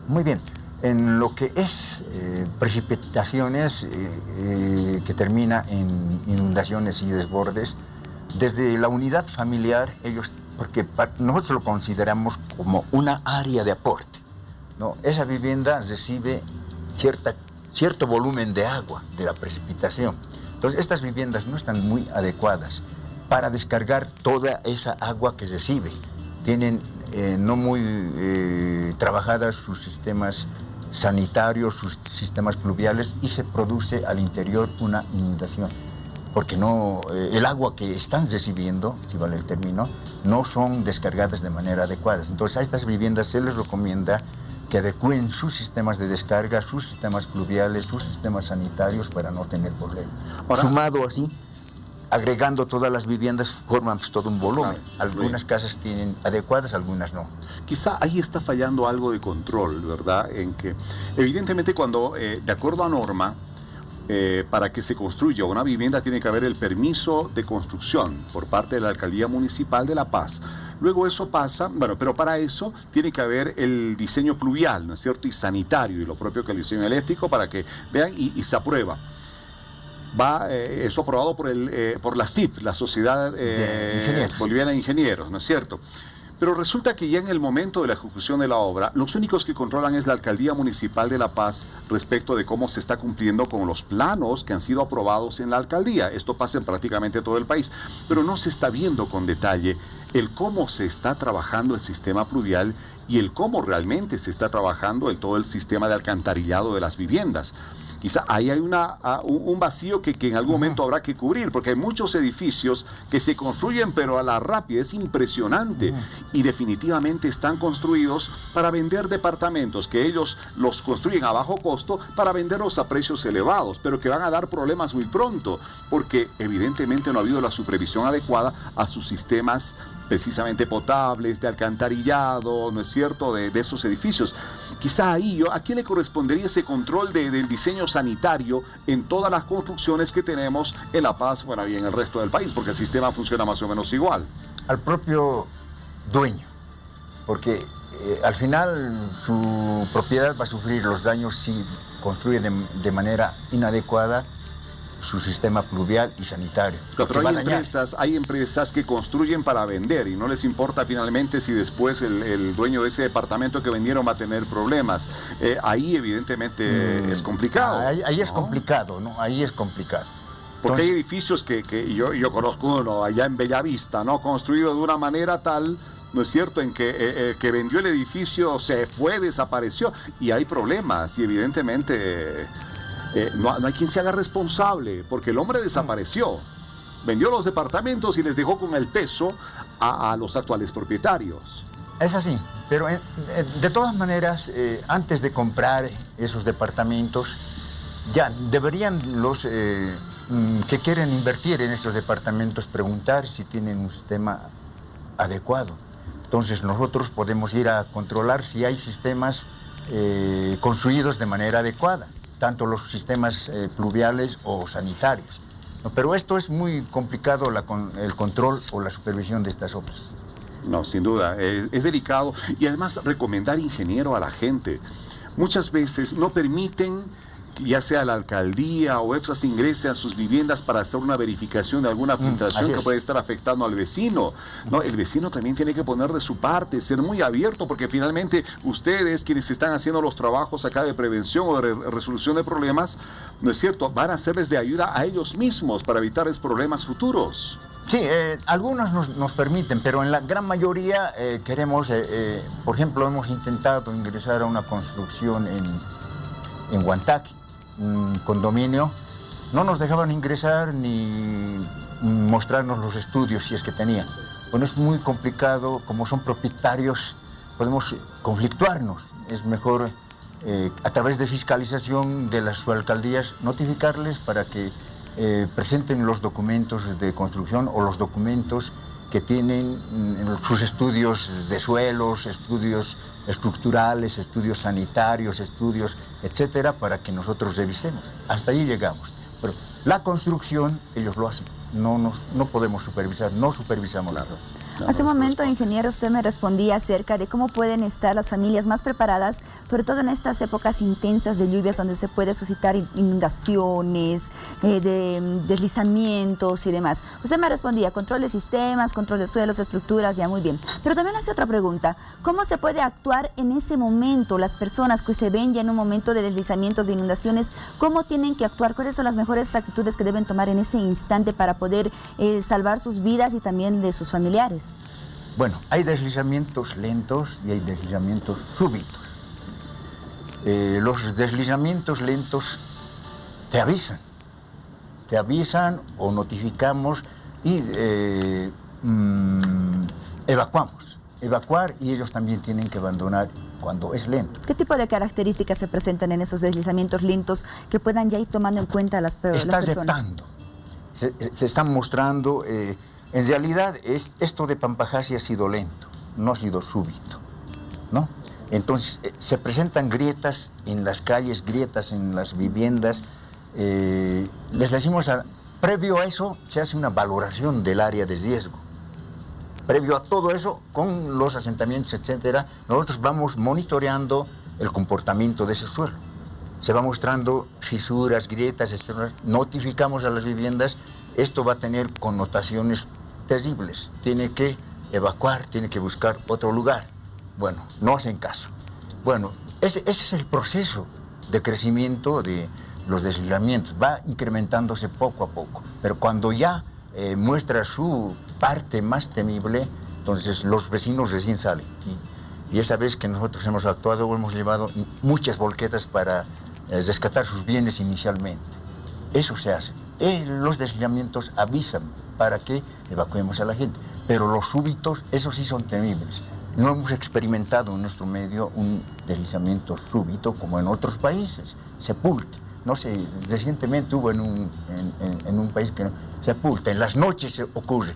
Muy bien. En lo que es precipitaciones que termina en inundaciones y desbordes, desde la unidad familiar, porque nosotros lo consideramos como una área de aporte, ¿no? Esa vivienda recibe cierto volumen de agua de la precipitación. Entonces, estas viviendas no están muy adecuadas para descargar toda esa agua que recibe. Tienen no muy trabajadas sus sistemas sanitarios, sus sistemas pluviales, y se produce al interior una inundación. Porque el agua que están recibiendo, si vale el término, no son descargadas de manera adecuada. Entonces, a estas viviendas se les recomienda que adecúen sus sistemas de descarga, sus sistemas pluviales, sus sistemas sanitarios para no tener problemas. Sumado así, agregando todas las viviendas, forman pues todo un volumen. Algunas casas tienen adecuadas, algunas no. Quizá ahí está fallando algo de control, ¿verdad? En que, evidentemente, cuando, de acuerdo a norma, para que se construya una vivienda tiene que haber el permiso de construcción por parte de la Alcaldía Municipal de La Paz. Luego eso pasa, bueno, pero para eso tiene que haber el diseño pluvial, ¿no es cierto? Y sanitario, y lo propio que el diseño eléctrico, para que vean, y se aprueba. Va eso aprobado por la SIP, la Sociedad Boliviana de Ingenieros, ¿no es cierto? Pero resulta que ya en el momento de la ejecución de la obra, los únicos que controlan es la Alcaldía Municipal de La Paz respecto de cómo se está cumpliendo con los planos que han sido aprobados en la alcaldía. Esto pasa en prácticamente todo el país, pero no se está viendo con detalle el cómo se está trabajando el sistema pluvial y el cómo realmente se está trabajando todo el sistema de alcantarillado de las viviendas. Quizá ahí hay un vacío que en algún momento habrá que cubrir, porque hay muchos edificios que se construyen pero a la rápida, es impresionante, y definitivamente están construidos para vender departamentos, que ellos los construyen a bajo costo para venderlos a precios elevados, pero que van a dar problemas muy pronto, porque evidentemente no ha habido la supervisión adecuada a sus sistemas precisamente potables, de alcantarillado, ¿no es cierto?, de esos edificios. Quizá ahí, ¿a quién le correspondería ese control del diseño sanitario en todas las construcciones que tenemos en La Paz, bueno, y en el resto del país? Porque el sistema funciona más o menos igual. Al propio dueño, porque al final su propiedad va a sufrir los daños si construye de manera inadecuada su sistema pluvial y sanitario. Pero hay empresas que construyen para vender y no les importa finalmente si después el dueño de ese departamento que vendieron va a tener problemas. Ahí evidentemente es complicado. Ahí es complicado, ¿no? Ahí es complicado. Porque hay edificios que yo conozco uno allá en Bellavista, ¿no? Construido de una manera tal, ¿no es cierto?, en que el que vendió el edificio se fue, desapareció, y hay problemas, y evidentemente no hay quien se haga responsable, porque el hombre desapareció, vendió los departamentos y les dejó con el peso a los actuales propietarios. Es así, pero de todas maneras, antes de comprar esos departamentos, ya deberían los que quieren invertir en estos departamentos preguntar si tienen un sistema adecuado. Entonces nosotros podemos ir a controlar si hay sistemas construidos de manera adecuada, tanto los sistemas pluviales o sanitarios. ¿No? Pero esto es muy complicado, el control o la supervisión de estas obras. No, sin duda, es delicado. Y además recomendar ingeniero a la gente. Muchas veces no permiten, ya sea la alcaldía o EPSAS, ingrese a sus viviendas para hacer una verificación de alguna filtración que puede estar afectando al vecino, ¿no? El vecino también tiene que poner de su parte, ser muy abierto, porque finalmente ustedes, quienes están haciendo los trabajos acá de prevención o de resolución de problemas, ¿no es cierto?, van a serles de ayuda a ellos mismos para evitarles problemas futuros. Sí, algunos nos permiten, pero en la gran mayoría queremos, por ejemplo, hemos intentado ingresar a una construcción en Huantaque, un condominio, no nos dejaban ingresar ni mostrarnos los estudios si es que tenían. Bueno, es muy complicado, como son propietarios, podemos conflictuarnos. Es mejor, a través de fiscalización de las alcaldías, notificarles para que presenten los documentos de construcción o los documentos que tienen sus estudios de suelos, estudios estructurales, estudios sanitarios, estudios, etcétera, para que nosotros revisemos. Hasta ahí llegamos. Pero la construcción, ellos lo hacen. No podemos supervisar, no supervisamos la obra. Hace un momento, ingeniero, usted me respondía acerca de cómo pueden estar las familias más preparadas, sobre todo en estas épocas intensas de lluvias donde se puede suscitar inundaciones, de deslizamientos y demás. Usted me respondía, control de sistemas, control de suelos, estructuras, ya muy bien. Pero también hace otra pregunta, ¿cómo se puede actuar en ese momento? Las personas que se ven ya en un momento de deslizamientos, de inundaciones, ¿cómo tienen que actuar? ¿Cuáles son las mejores actitudes que deben tomar en ese instante para poder salvar sus vidas y también de sus familiares? Bueno, hay deslizamientos lentos y hay deslizamientos súbitos. Los deslizamientos lentos te avisan o notificamos y evacuamos. Evacuar y ellos también tienen que abandonar cuando es lento. ¿Qué tipo de características se presentan en esos deslizamientos lentos que puedan ya ir tomando en cuenta las personas? Está aceptando. Se están mostrando... en realidad, esto de Pampajasi ha sido lento, no ha sido súbito, ¿no? Entonces, se presentan grietas en las calles, grietas en las viviendas. Les decimos, previo a eso, se hace una valoración del área de riesgo. Previo a todo eso, con los asentamientos, etcétera, nosotros vamos monitoreando el comportamiento de ese suelo. Se va mostrando fisuras, grietas, etcétera. Notificamos a las viviendas. Esto va a tener connotaciones terribles. Tiene que evacuar, tiene que buscar otro lugar. Bueno, no hacen caso. Bueno, ese es el proceso de crecimiento de los deslizamientos. Va incrementándose poco a poco. Pero cuando ya muestra su parte más temible, entonces los vecinos recién salen. Y esa vez que nosotros hemos actuado, hemos llevado muchas volquetas para rescatar sus bienes inicialmente. Eso se hace. Los deslizamientos avisan para que evacuemos a la gente, pero los súbitos, esos sí son temibles. No hemos experimentado en nuestro medio un deslizamiento súbito como en otros países. Sepulta. No sé, recientemente hubo en un país que no, sepulta. En las noches ocurre.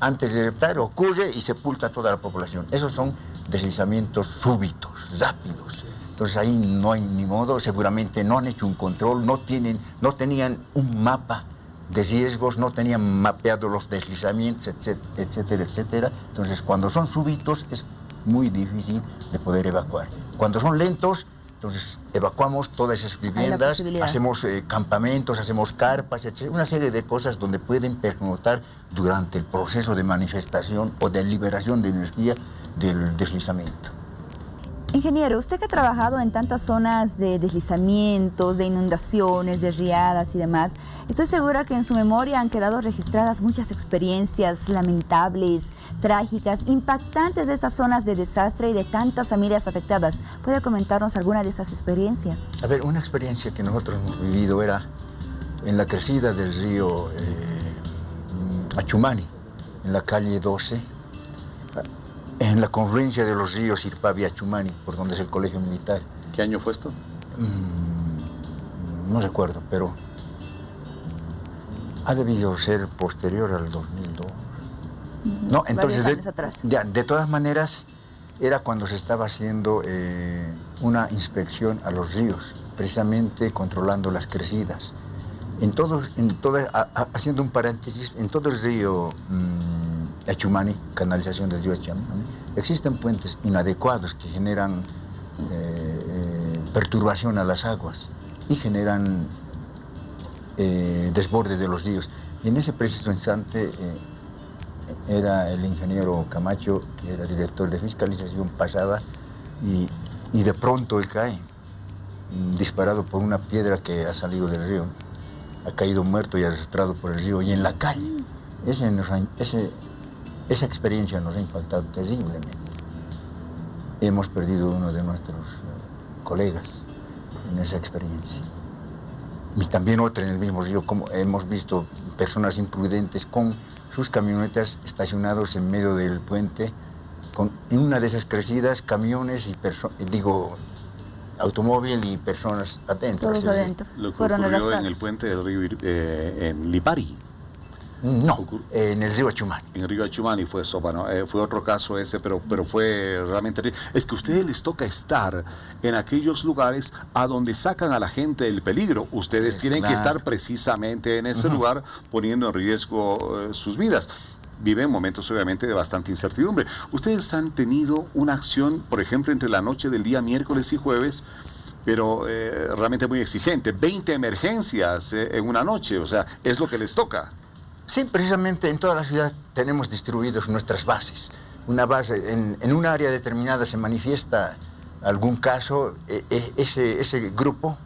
Antes de eruptar ocurre y sepulta a toda la población. Esos son deslizamientos súbitos, rápidos. Entonces ahí no hay ni modo, seguramente no han hecho un control, no tenían un mapa de riesgos, no tenían mapeado los deslizamientos, etcétera, etcétera. Entonces cuando son súbitos es muy difícil de poder evacuar. Cuando son lentos, entonces evacuamos todas esas viviendas, hacemos campamentos, hacemos carpas, etcétera, una serie de cosas donde pueden pernoctar durante el proceso de manifestación o de liberación de energía del deslizamiento. Ingeniero, usted que ha trabajado en tantas zonas de deslizamientos, de inundaciones, de riadas y demás, estoy segura que en su memoria han quedado registradas muchas experiencias lamentables, trágicas, impactantes de estas zonas de desastre y de tantas familias afectadas. ¿Puede comentarnos alguna de esas experiencias? A ver, una experiencia que nosotros hemos vivido era en la crecida del río Achumani, en la calle 12, en la confluencia de los ríos Irpavi y Achumani, por donde es el colegio militar. ¿Qué año fue esto? No recuerdo, pero ha debido ser posterior al 2002. No, entonces, de todas maneras, era cuando se estaba haciendo una inspección a los ríos, precisamente controlando las crecidas. Haciendo un paréntesis, en todo el río Achumani, canalización del río Achumani, existen puentes inadecuados que generan perturbación a las aguas y generan desborde de los ríos. Y en ese preciso instante era el ingeniero Camacho, que era director de fiscalización pasada, y de pronto él cae, disparado por una piedra que ha salido del río. Ha caído muerto y arrastrado por el río y en la calle. Esa experiencia nos ha impactado terriblemente. Hemos perdido uno de nuestros colegas en esa experiencia. Y también otra en el mismo río, como hemos visto personas imprudentes con sus camionetas estacionados en medio del puente, en una de esas crecidas, camiones y automóvil y personas adentro. Todos adentro. Lo que ocurrió en el puente del río en Lipari. No, en el río Achumani. En el río Achumani fue eso, bueno, fue otro caso ese, pero fue realmente terrible. Es que a ustedes les toca estar en aquellos lugares a donde sacan a la gente del peligro. Ustedes tienen que estar precisamente en ese lugar, poniendo en riesgo sus vidas. viven momentos obviamente de bastante incertidumbre. Ustedes han tenido una acción, por ejemplo, entre la noche del día miércoles y jueves, pero realmente muy exigente. 20 emergencias en una noche, o sea, es lo que les toca. Sí, precisamente en toda la ciudad tenemos distribuidos nuestras bases. Una base, en un área determinada se manifiesta algún caso, ese grupo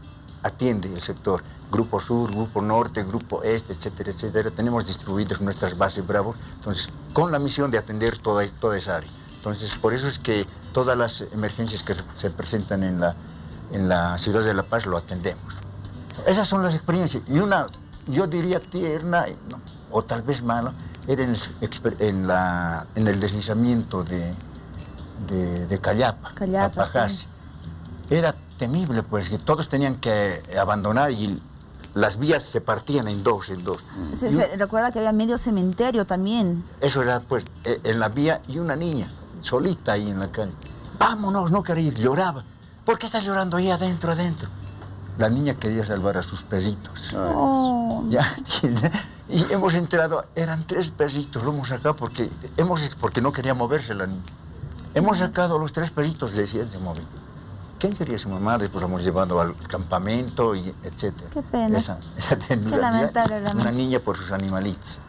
atiende el sector. Grupo Sur, Grupo Norte, Grupo Este, etcétera, etcétera. Tenemos distribuidas nuestras bases Bravo, entonces, con la misión de atender toda esa área. Entonces, por eso es que todas las emergencias que se presentan en la ciudad de La Paz lo atendemos. Esas son las experiencias. Y una, yo diría tierna, no, o tal vez mala, era en el deslizamiento de Callapa, Apajasi. Sí. Era temible, pues, que todos tenían que abandonar y las vías se partían en dos. Se recuerda que había medio cementerio también. Eso era, pues, en la vía y una niña, solita ahí en la calle. Vámonos, no quería ir, lloraba. ¿Por qué estás llorando ahí adentro? La niña quería salvar a sus perritos. Oh. Ya, y hemos enterado, eran 3 perritos, lo hemos sacado porque no quería moverse la niña. Hemos sacado los 3 perritos, decían, se movían. ¿Quién sería su mamá? Después la hemos llevado al campamento, y etcétera. Qué pena. Esa Qué lamentable, una niña por sus animalitos.